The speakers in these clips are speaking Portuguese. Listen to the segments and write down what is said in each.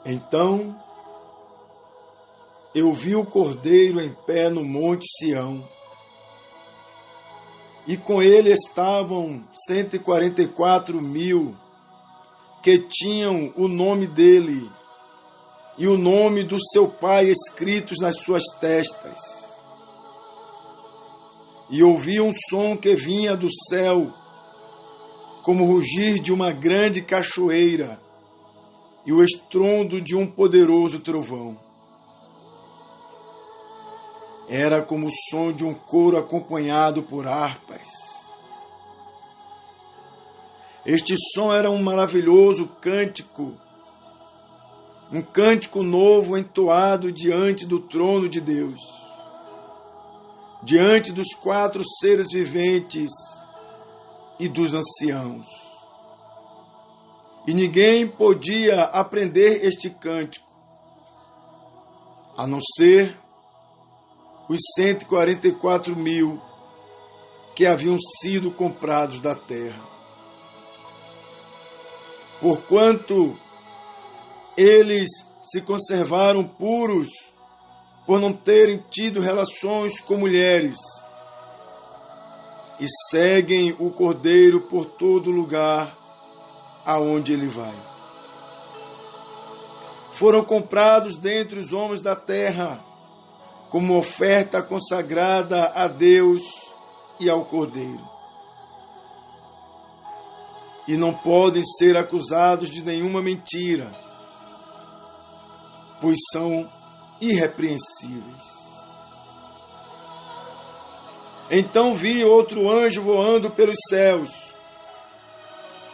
Então eu vi o Cordeiro em pé no monte Sião, e com ele estavam 144.000 que tinham o nome dele e o nome do seu pai escritos nas suas testas. E ouvi um som que vinha do céu, como o rugir de uma grande cachoeira e o estrondo de um poderoso trovão. Era como o som de um coro acompanhado por harpas. Este som era um maravilhoso cântico, um cântico novo entoado diante do trono de Deus, diante dos 4 seres viventes e dos anciãos. E ninguém podia aprender este cântico, a não ser os 144.000 que haviam sido comprados da terra. Porquanto eles se conservaram puros por não terem tido relações com mulheres e seguem o Cordeiro por todo lugar aonde ele vai. Foram comprados dentre os homens da terra como oferta consagrada a Deus e ao Cordeiro. E não podem ser acusados de nenhuma mentira, pois são irrepreensíveis. Então vi outro anjo voando pelos céus,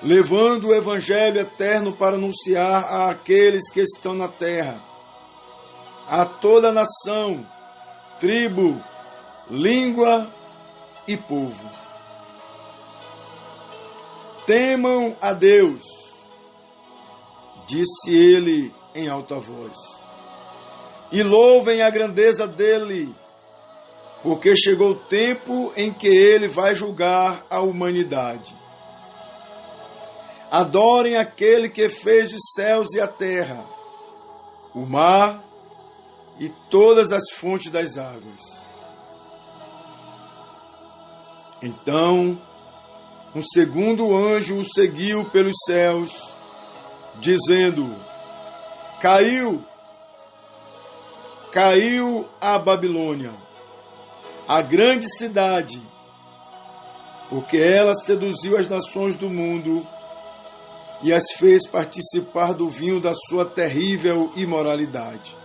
levando o evangelho eterno para anunciar àqueles que estão na terra, a toda nação, tribo, língua e povo. Temam a Deus, disse ele em alta voz, e louvem a grandeza dele, porque chegou o tempo em que ele vai julgar a humanidade. Adorem aquele que fez os céus e a terra, o mar e todas as fontes das águas. Então, um segundo anjo o seguiu pelos céus, dizendo: Caiu a Babilônia, a grande cidade, porque ela seduziu as nações do mundo e as fez participar do vinho da sua terrível imoralidade.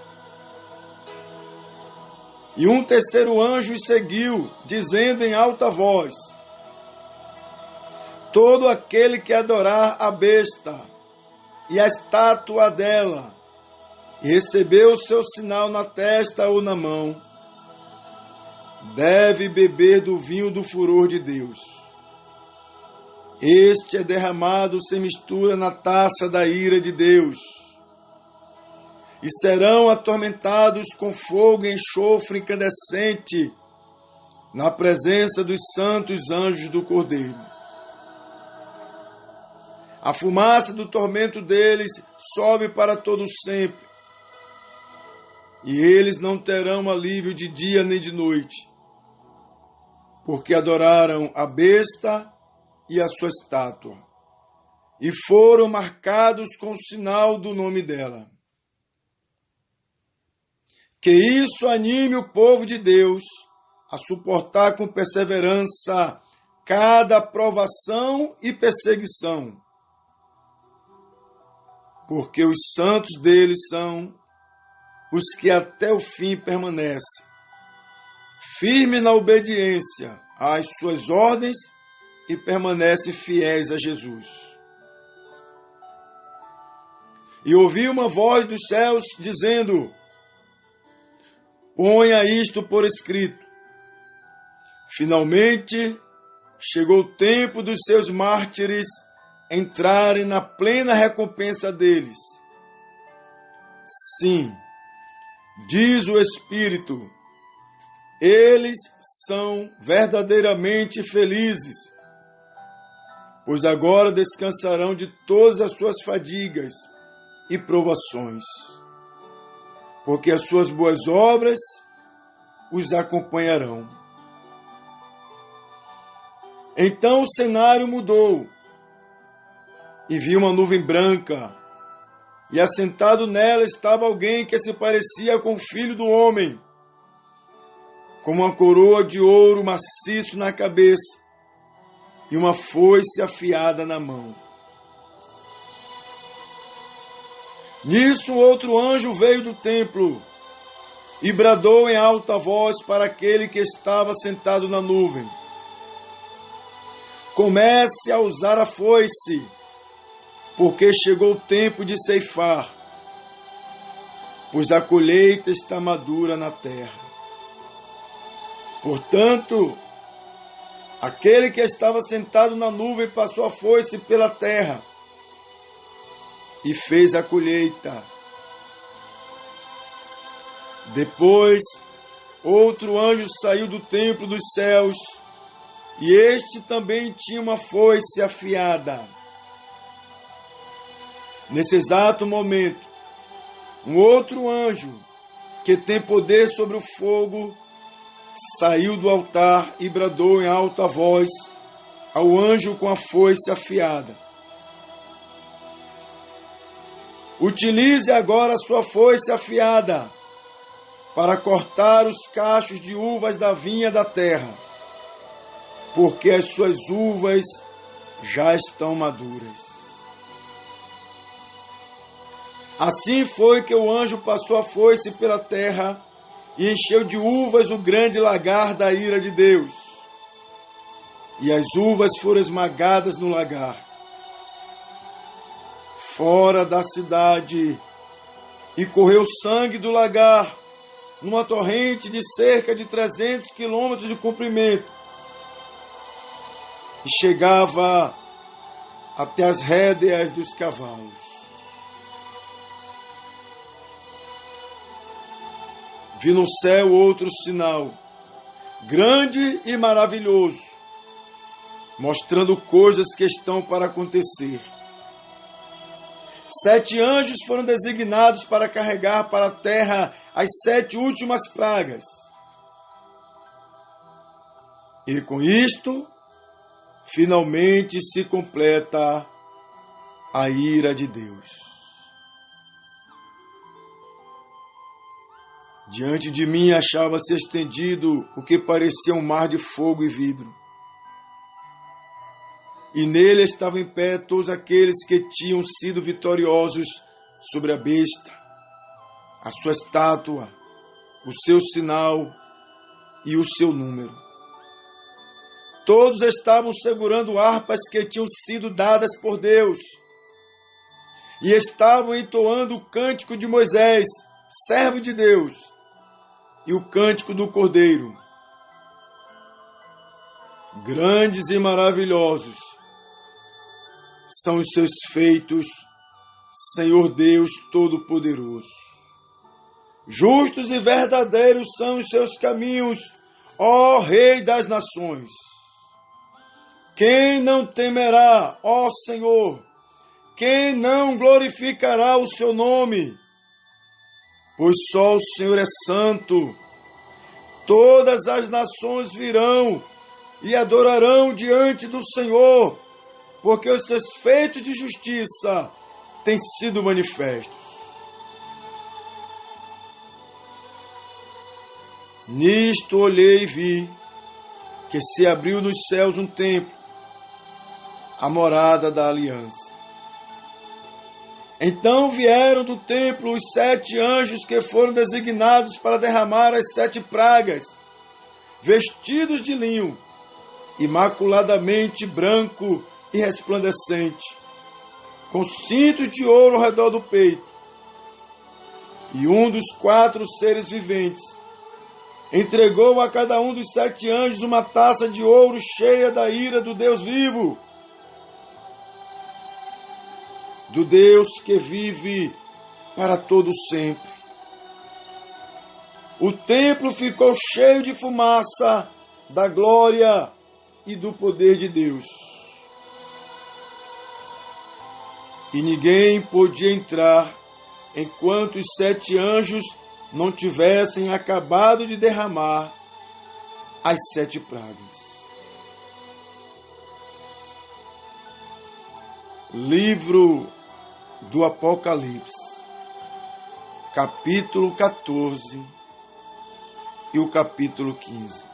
E um terceiro anjo os seguiu, dizendo em alta voz: todo aquele que adorar a besta e a estátua dela, e recebeu o seu sinal na testa ou na mão, deve beber do vinho do furor de Deus. Este é derramado sem mistura na taça da ira de Deus. E serão atormentados com fogo e enxofre incandescente na presença dos santos anjos do Cordeiro. A fumaça do tormento deles sobe para todo sempre, e eles não terão alívio de dia nem de noite, porque adoraram a besta e a sua estátua, e foram marcados com o sinal do nome dela. Que isso anime o povo de Deus a suportar com perseverança cada provação e perseguição, porque os santos deles são os que até o fim permanecem, firmes na obediência às suas ordens e permanecem fiéis a Jesus. E ouvi uma voz dos céus dizendo: ponha isto por escrito. Finalmente chegou o tempo dos seus mártires entrarem na plena recompensa deles. Sim, diz o Espírito, eles são verdadeiramente felizes, pois agora descansarão de todas as suas fadigas e provações, porque as suas boas obras os acompanharão. Então o cenário mudou, e vi uma nuvem branca, e assentado nela estava alguém que se parecia com o Filho do Homem, com uma coroa de ouro maciço na cabeça e uma foice afiada na mão. Nisso outro anjo veio do templo e bradou em alta voz para aquele que estava sentado na nuvem: comece a usar a foice, porque chegou o tempo de ceifar, pois a colheita está madura na terra. Portanto, aquele que estava sentado na nuvem passou a foice pela terra e fez a colheita. Depois, outro anjo saiu do templo dos céus, e este também tinha uma foice afiada. Nesse exato momento, um outro anjo, que tem poder sobre o fogo, saiu do altar e bradou em alta voz ao anjo com a foice afiada: utilize agora a sua foice afiada para cortar os cachos de uvas da vinha da terra, porque as suas uvas já estão maduras. Assim foi que o anjo passou a foice pela terra e encheu de uvas o grande lagar da ira de Deus. E as uvas foram esmagadas no lagar. Fora da cidade, e correu sangue do lagar, numa torrente de cerca de 300 quilômetros de comprimento, e chegava até as rédeas dos cavalos. Vi no céu outro sinal, grande e maravilhoso, mostrando coisas que estão para acontecer. 7 anjos foram designados para carregar para a terra as 7 últimas pragas. E com isto, finalmente se completa a ira de Deus. Diante de mim achava-se estendido o que parecia um mar de fogo e vidro. E nele estavam em pé todos aqueles que tinham sido vitoriosos sobre a besta, a sua estátua, o seu sinal e o seu número. Todos estavam segurando harpas que tinham sido dadas por Deus, e estavam entoando o cântico de Moisés, servo de Deus, e o cântico do Cordeiro. Grandes e maravilhosos são os seus feitos, Senhor Deus Todo-Poderoso. Justos e verdadeiros são os seus caminhos, ó Rei das Nações. Quem não temerá, ó Senhor? Quem não glorificará o seu nome? Pois só o Senhor é santo. Todas as nações virão e adorarão diante do Senhor, porque os seus feitos de justiça têm sido manifestos. Nisto olhei e vi que se abriu nos céus um templo, a morada da aliança. Então vieram do templo os 7 anjos que foram designados para derramar as 7 pragas, vestidos de linho, imaculadamente branco e resplandecente, com cintos de ouro ao redor do peito. E um dos 4 seres viventes entregou a cada um dos 7 anjos uma taça de ouro cheia da ira do Deus vivo, do Deus que vive para todo sempre. O templo ficou cheio de fumaça da glória e do poder de Deus. E ninguém podia entrar enquanto os 7 anjos não tivessem acabado de derramar as 7 pragas. Livro do Apocalipse, capítulo 14 e o capítulo 15.